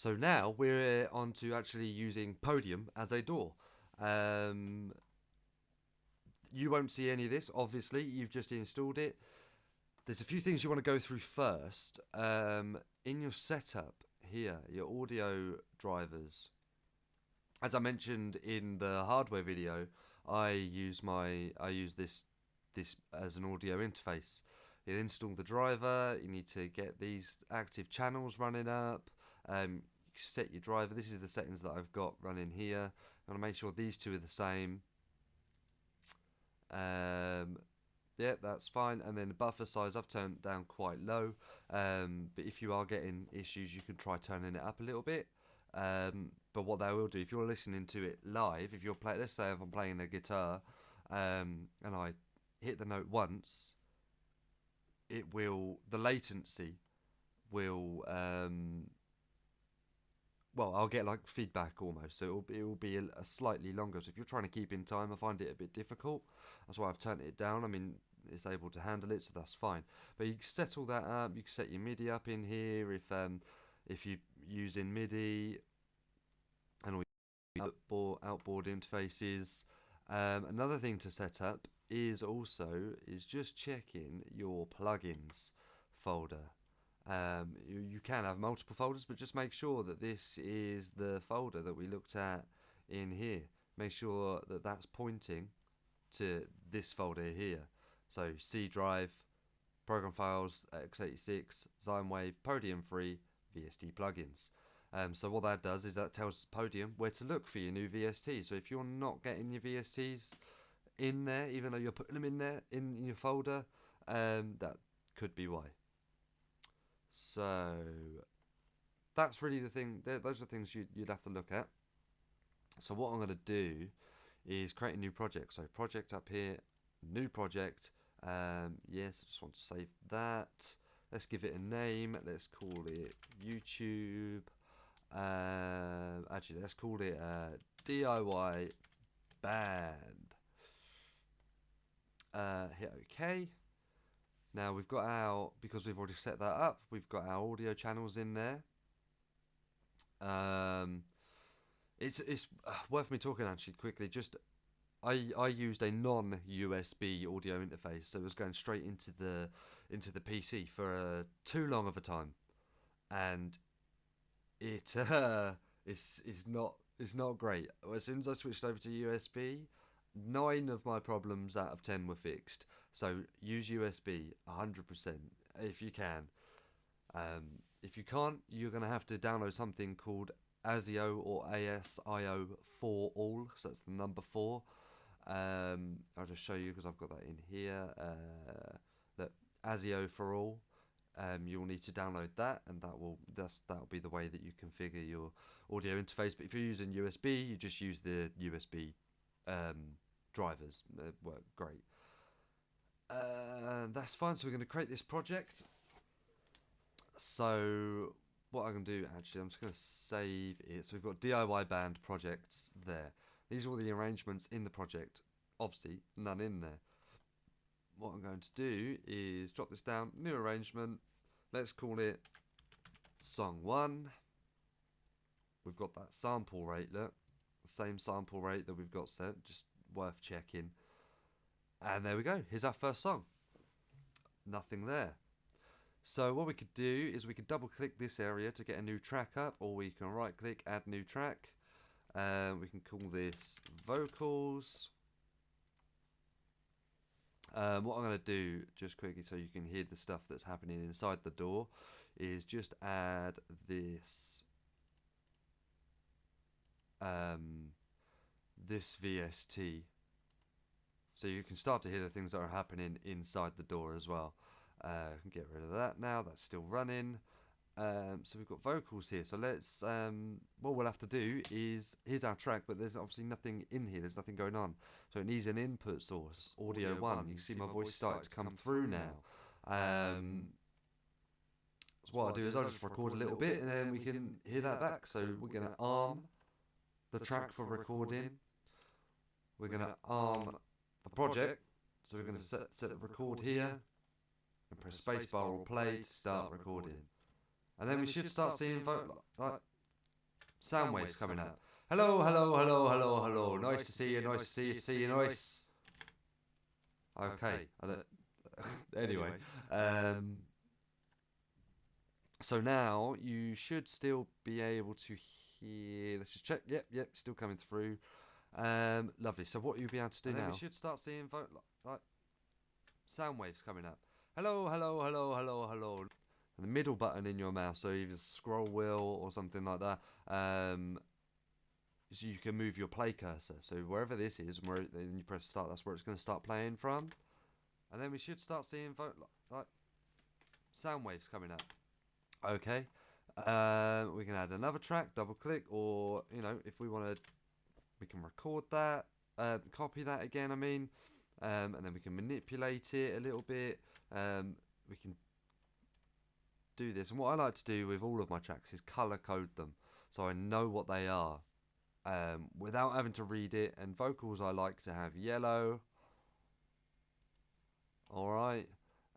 So now we're on to actually using Podium as a DAW. Um, you won't see any of this, obviously. You've just installed it. There's a few things you want to go through first. In your setup here, your audio drivers. As I mentioned in the hardware video, I use this as an audio interface. You install the driver. You need to get these active channels running up. You set your driver. This is the settings that I've got running here. I want to make sure these two are the same. Yeah, that's fine. And then the buffer size I've turned down quite low. But if you are getting issues, you can try turning it up a little bit. But what that will do, if you're listening to it live, if you're playing, let's say if I'm playing a guitar, and I hit the note once, the latency will, well, I'll get like feedback almost, so it will be a slightly longer. So if you're trying to keep in time, I find it a bit difficult. That's why I've turned it down. I mean, it's able to handle it, so that's fine. But you can set all that up. You can set your MIDI up in here if you're using MIDI and all outboard interfaces. Another thing to set up is just checking your plugins folder. You can have multiple folders, but just make sure that this is the folder that we looked at in here. Make sure that that's pointing to this folder here. So C drive, program files, x86, Zynewave, Podium 3, VST plugins. So what that does is that tells Podium where to look for your new VSTs. So if you're not getting your VSTs in there, even though you're putting them in there in your folder, that could be why. So that's really the thing. Those are things you'd have to look at. So what I'm going to do is create a new project. So project up here, new project. Yes, I just want to save that. Let's give it a name. Let's call it YouTube. Actually, let's call it DIY band. Hit OK. Now we've got because we've already set that up, we've got our audio channels in there. It's worth me talking actually quickly. I used a non-USB audio interface, so it was going straight into the PC for too long of a time, and it's not great. As soon as I switched over to USB, 9 of my problems out of 10 were fixed. So use USB 100% if you can. If you can't, you're going to have to download something called ASIO or ASIO for all. So that's the number 4. I'll just show you because I've got that in here. That ASIO for all. You'll need to download that, and that'll be the way that you configure your audio interface. But if you're using USB, you just use the USB drivers. Work great. That's fine. So we're going to create this project. So what I'm going to do, actually, I'm just going to save it. So we've got DIY band projects there. These are all the arrangements in the project. Obviously, none in there. What I'm going to do is drop this down, new arrangement. Let's call it song 1. We've got that sample rate, look. The same sample rate that we've got set, just worth checking. And there we go. Here's our first song. Nothing there. So what we could do is we could double click this area to get a new track up, or we can right click, add new track. We can call this vocals. What I'm going to do just quickly so you can hear the stuff that's happening inside the DAW is just add this this VST, so you can start to hear the things that are happening inside the DAW as well. I can get rid of that now. That's still running. So we've got vocals here. So let's what we'll have to do is, here's our track, but there's obviously nothing in here. There's nothing going on. So it needs an input source, audio 1. You can see my voice starting to come through now. So what I'll do is I'll just record a little bit and then we can hear that back. So we're going to arm the track for recording. We're going to arm the project. So we're going to set record here and press spacebar or play to start recording. And then we should start seeing Sound waves coming up. Hello, hello, hello, hello, hello. Nice to see you, nice to see you, see you, nice. Okay. Anyway, so now you should still be able to hear. Let's just check. Yep, still coming through. Lovely. So what you'll be able to do now? We should start seeing like sound waves coming up. Hello, hello, hello, hello, hello. And the middle button in your mouse, so either scroll wheel or something like that. So you can move your play cursor. So wherever this is, and then you press start, that's where it's going to start playing from. And then we should start seeing like sound waves coming up. Okay. We can add another track, double click, or if we want to, we can record that, copy that again. And then we can manipulate it a little bit. We can do this, and what I like to do with all of my tracks is color code them, so I know what they are, without having to read it. And vocals, I like to have yellow. All right.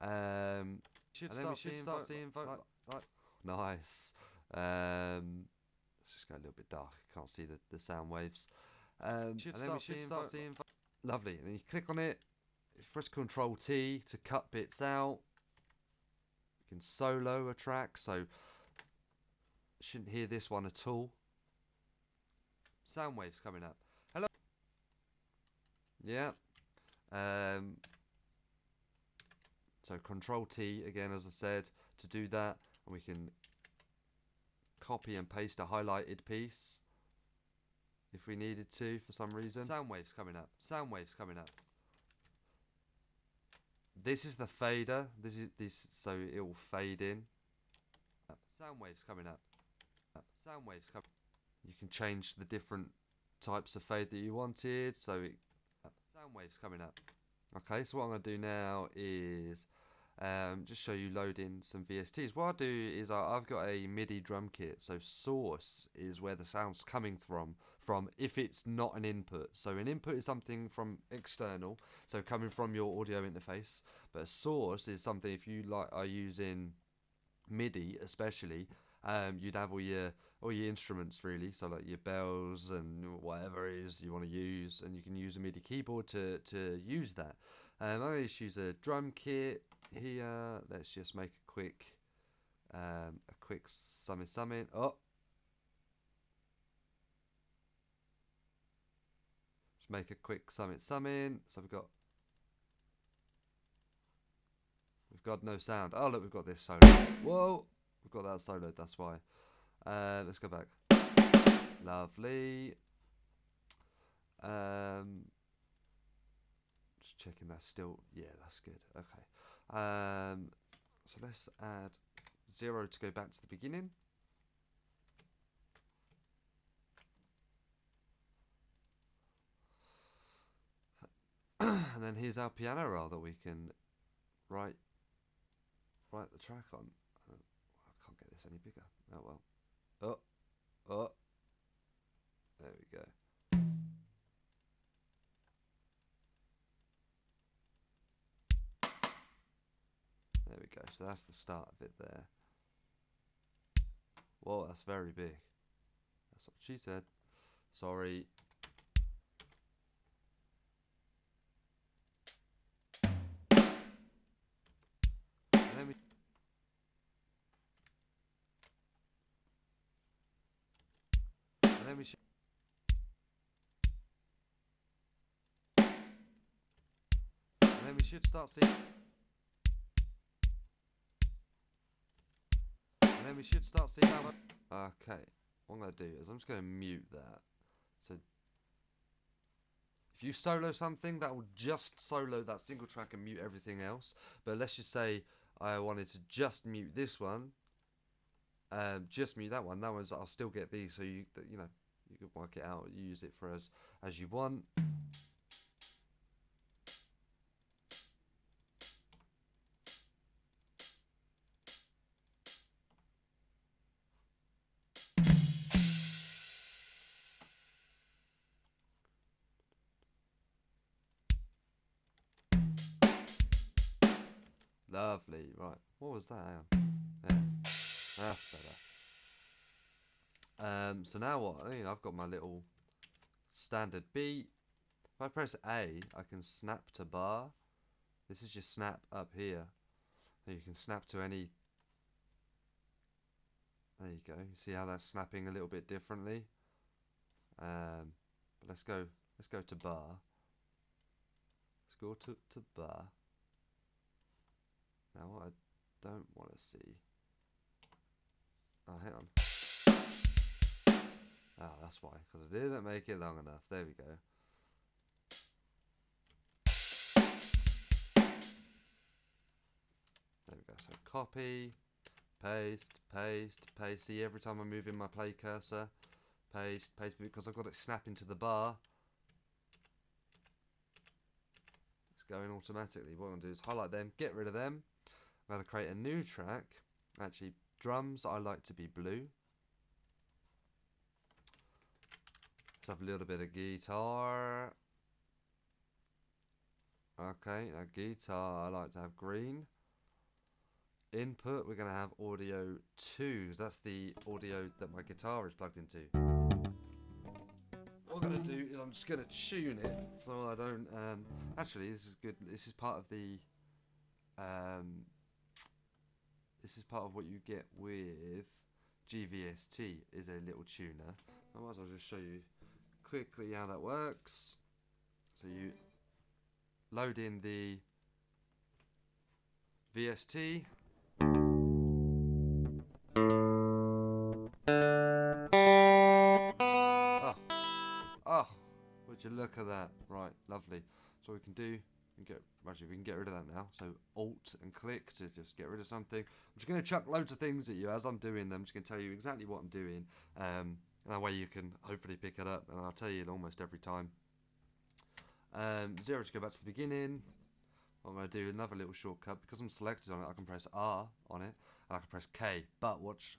And then we should start seeing like nice. Let's just go a little bit dark. Can't see the sound waves. And then we should start seeing lovely. And then you click on it. Press Control T to cut bits out. You can solo a track, so shouldn't hear this one at all. Sound waves coming up. Hello. Yeah. So Control T again, as I said, to do that, and we can copy and paste a highlighted piece if we needed to for some reason. Sound waves coming up. Sound waves coming up. This is the fader. This so it will fade in. Sound waves coming up. Sound waves coming. You can change the different types of fade that you wanted. So sound waves coming up. Okay, so what I'm going to do now is just show you loading some VSTs. What I'll do is I've got a MIDI drum kit. So source is where the sound's coming from if it's not an input. So an input is something from external, so coming from your audio interface. But a source is something, if you are using MIDI especially, you'd have all your instruments really, so like your bells and whatever it is you want to use, and you can use a MIDI keyboard to use that. I'm going to just use a drum kit here. Let's just make a quick summing. Just make a quick summing. So we've got no sound. Oh look, we've got this solo. Whoa, we've got that soloed. That's why. Let's go back. Lovely. Just checking that's still. Yeah, that's good. Okay. So let's add 0 to go back to the beginning. And then here's our piano roll that we can write the track on. I can't get this any bigger. Oh well. Oh. There we go. There we go. So that's the start of it there. Whoa, that's very big. That's what she said. Sorry. And then we should start seeing. And then we should start seeing how much. Okay, what I'm going to do is I'm just going to mute that. So if you solo something, that will just solo that single track and mute everything else. But let's just say I wanted to just mute this one, just mute that one. That one's, I'll still get these, so you can work it out, use it for as you want. Lovely, right. What was that? Yeah, that's better. So now what? I've got my little standard beat. If I press A, I can snap to bar. This is just snap up here. So you can snap to any. There you go. You see how that's snapping a little bit differently. But let's go to bar. Let's go to bar. Now what I don't want to see. Oh, hang on. Oh, that's why, because I didn't make it long enough. There we go. There we go. So copy, paste, paste, paste. See, every time I'm moving my play cursor, paste, paste, because I've got it snapping to the bar. It's going automatically. What I'm going to do is highlight them, get rid of them. I'm going to create a new track. Actually, drums I like to be blue. Let's have a little bit of guitar. Okay, now guitar I like to have green. Input, we're going to have audio 2. That's the audio that my guitar is plugged into. What I'm going to do is I'm just going to tune it so I don't... actually, this is good. This is part of the... this is part of what you get with GVST, is a little tuner. I might as well just show you quickly how that works. So you load in the VST. Oh, would you look at that? Right, lovely. So we can do, we can get rid of that now. So Alt and click to just get rid of something. I'm just going to chuck loads of things at you as I'm doing them. I'm just going to tell you exactly what I'm doing. That way you can hopefully pick it up, and I'll tell you almost every time. 0 to go back to the beginning. I'm going to do another little shortcut. Because I'm selected on it, I can press R on it, and I can press K. But watch,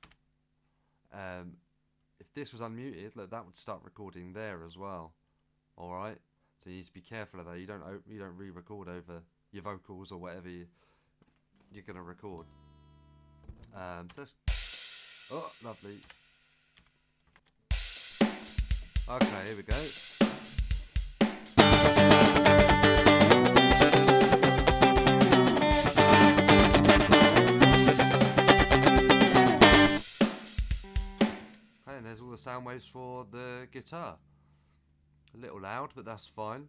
if this was unmuted, look, that would start recording there as well. All right, so you need to be careful of that. You don't re-record over your vocals or whatever you're going to record. Oh, lovely. Okay, here we go. Okay, and there's all the sound waves for the guitar. A little loud, but that's fine.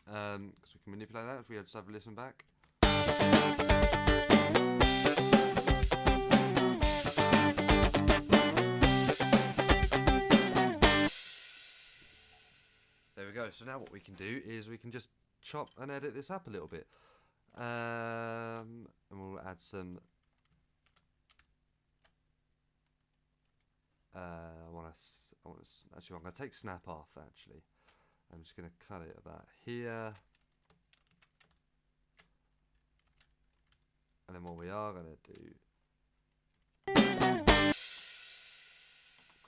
Because we can manipulate that if we just have a listen back. There we go. So now what we can do is we can just chop and edit this up a little bit. And we'll add some... actually, I'm going to take snap off, actually. I'm just going to cut it about here. And then what we are going to do...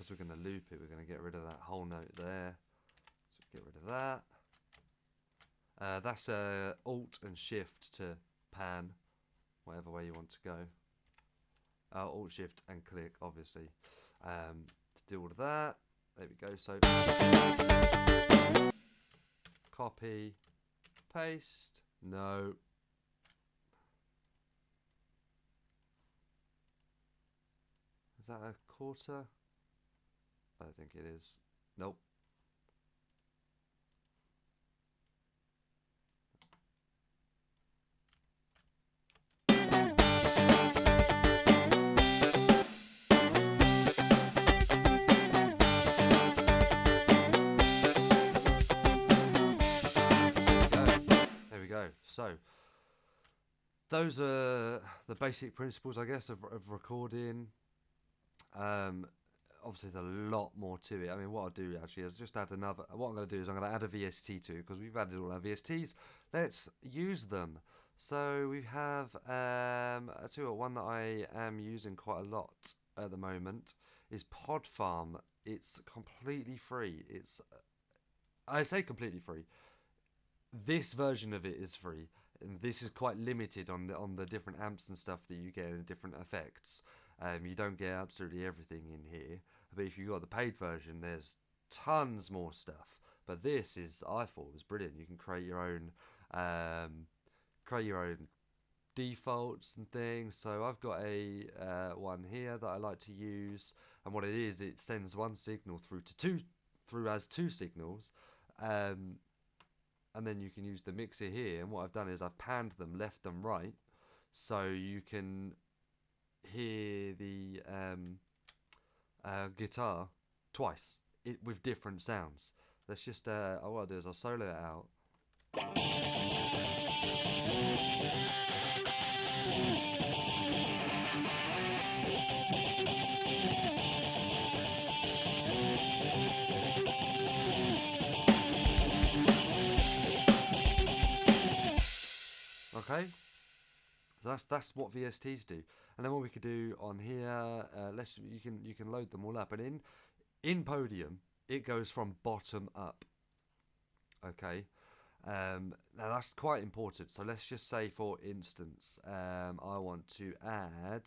because we're going to loop it, we're going to get rid of that whole note there. So get rid of that. That's Alt and Shift to pan, whatever way you want to go. Alt, Shift and click, obviously. To do all of that. There we go. So copy, paste. No. Is that a quarter? I don't think it is. Nope. So those are the basic principles, I guess, of recording. Obviously there's a lot more to it. I mean, what I'll do actually is just add another. What I'm going to do is I'm going to add a VST too, because we've added all our VSTs. Let's use them. So we have one that I am using quite a lot at the moment is Pod Farm. It's completely free. I say completely free. This version of it is free, and this is quite limited on the different amps and stuff that you get and different effects. You don't get absolutely everything in here, But if you've got the paid version, there's tons more stuff. But this is, I thought, was brilliant. You can create your own defaults and things. So I've got a one here that I like to use, and what it is, it sends one signal through as two signals, and then you can use the mixer here. And what I've done is I've panned them left and right, so you can hear the guitar twice with different sounds. Let's just what I'll do is I'll solo it out. Okay, so that's what VSTs do. And then what we could do on here, you can load them all up, and in Podium it goes from bottom up. Okay, now that's quite important. So let's just say, for instance, I want to add.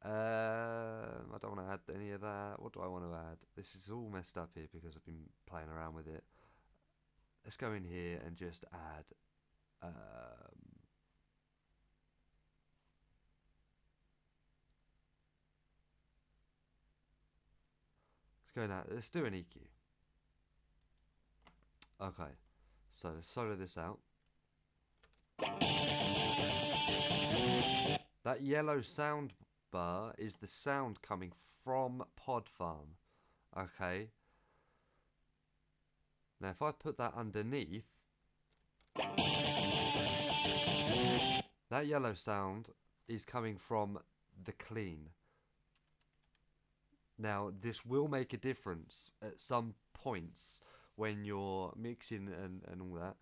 I don't want to add any of that. What do I want to add? This is all messed up here because I've been playing around with it. Let's go in here and just add. Let's do an EQ. Okay, so let's solo this out. That yellow sound bar is the sound coming from Pod Farm. Okay. Now if I put that underneath, that yellow sound is coming from the clean. Now, this will make a difference at some points when you're mixing and all that.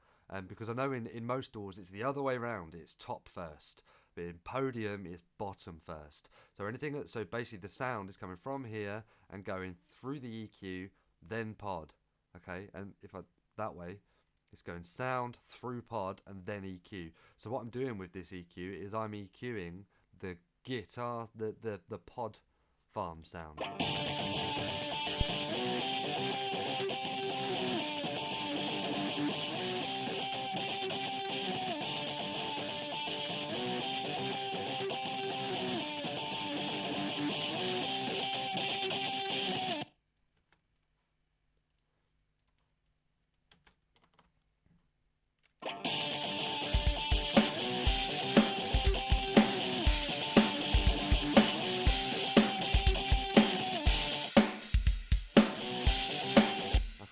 Because I know in most DAWs it's the other way around. It's top first. But in Podium, it's bottom first. So basically the sound is coming from here and going through the EQ, then pod. Okay? And that way, it's going sound through pod and then EQ. So what I'm doing with this EQ is I'm EQing the guitar, the Pod Farm sound.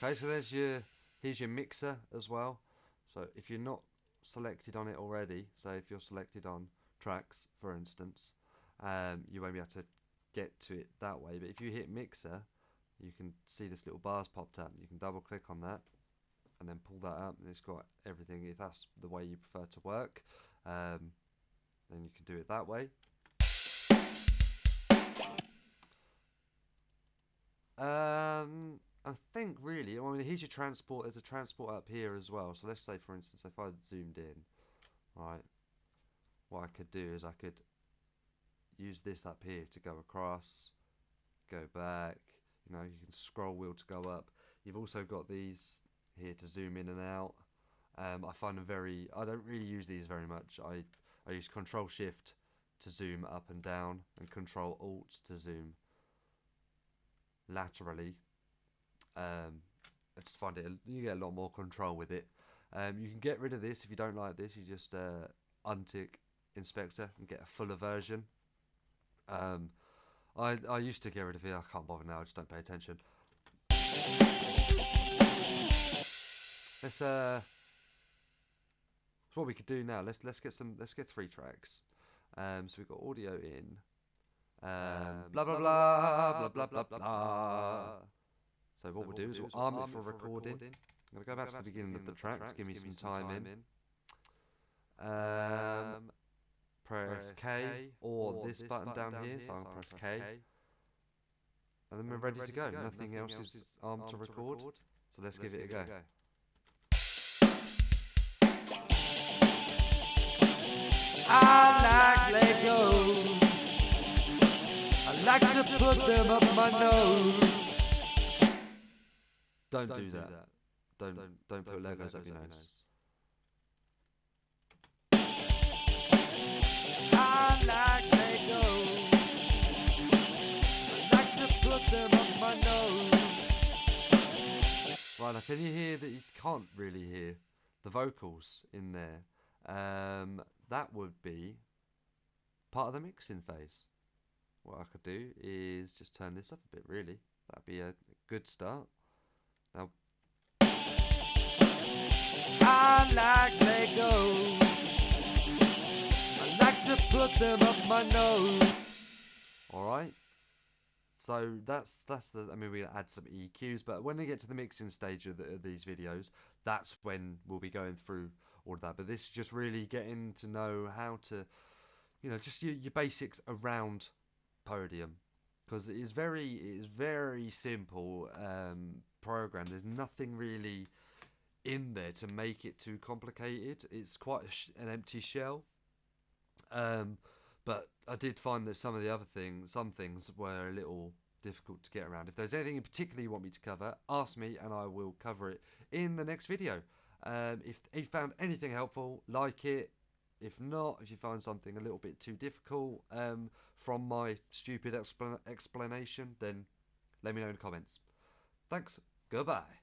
Okay, so here's your mixer as well. So if you're not selected on it already, so if you're selected on tracks, for instance, you won't be able to get to it that way. But if you hit mixer, you can see this little bar's popped up. You can double click on that and then pull that up, and it's got everything. If that's the way you prefer to work, then you can do it that way. I think really, I mean, here's your transport. There's a transport up here as well. So let's say, for instance, if I zoomed in, right, what I could do is I could use this up here to go across, go back. You know, you can scroll wheel to go up. You've also got these here to zoom in and out. I find them I don't really use these very much. I use Control Shift to zoom up and down, and Control Alt to zoom laterally. I just find you get a lot more control with it. You can get rid of this if you don't like this. You just untick Inspector and get a fuller version. I used to get rid of it. I can't bother now. I just don't pay attention. So what we could do now. Let's get 3 tracks. So we've got audio in. Blah blah blah blah blah blah blah. So what we'll do is we'll arm it for recording. I'm going to go back to the beginning of the track to give me some time in. Press K or this button down here, so I'm going to press K. And then we're ready to go. Nothing else is armed to record. So let's give it a go. I like Legos. I like to put them up my nose. Don't do that. Don't put Legos up your nose. I like Legos. I like to put them up my nose. Right, now can you hear that? You can't really hear the vocals in there. That would be part of the mixing phase. What I could do is just turn this up a bit, really. That'd be a good start. Now, I like Legos. I like to put them up my nose. Alright. So that's the. I mean, we'll add some EQs, but when we get to the mixing stage of these videos, that's when we'll be going through all of that. But this is just really getting to know how to, just your basics around Podium, because it is very simple program. There's nothing really in there to make it too complicated. It's quite an empty shell. But I did find that some things were a little difficult to get around. If there's anything in particular you want me to cover, ask me and I will cover it in the next video. If you found anything helpful, like it. If not, if you find something a little bit too difficult from my stupid explanation, then let me know in the comments. Thanks. Goodbye.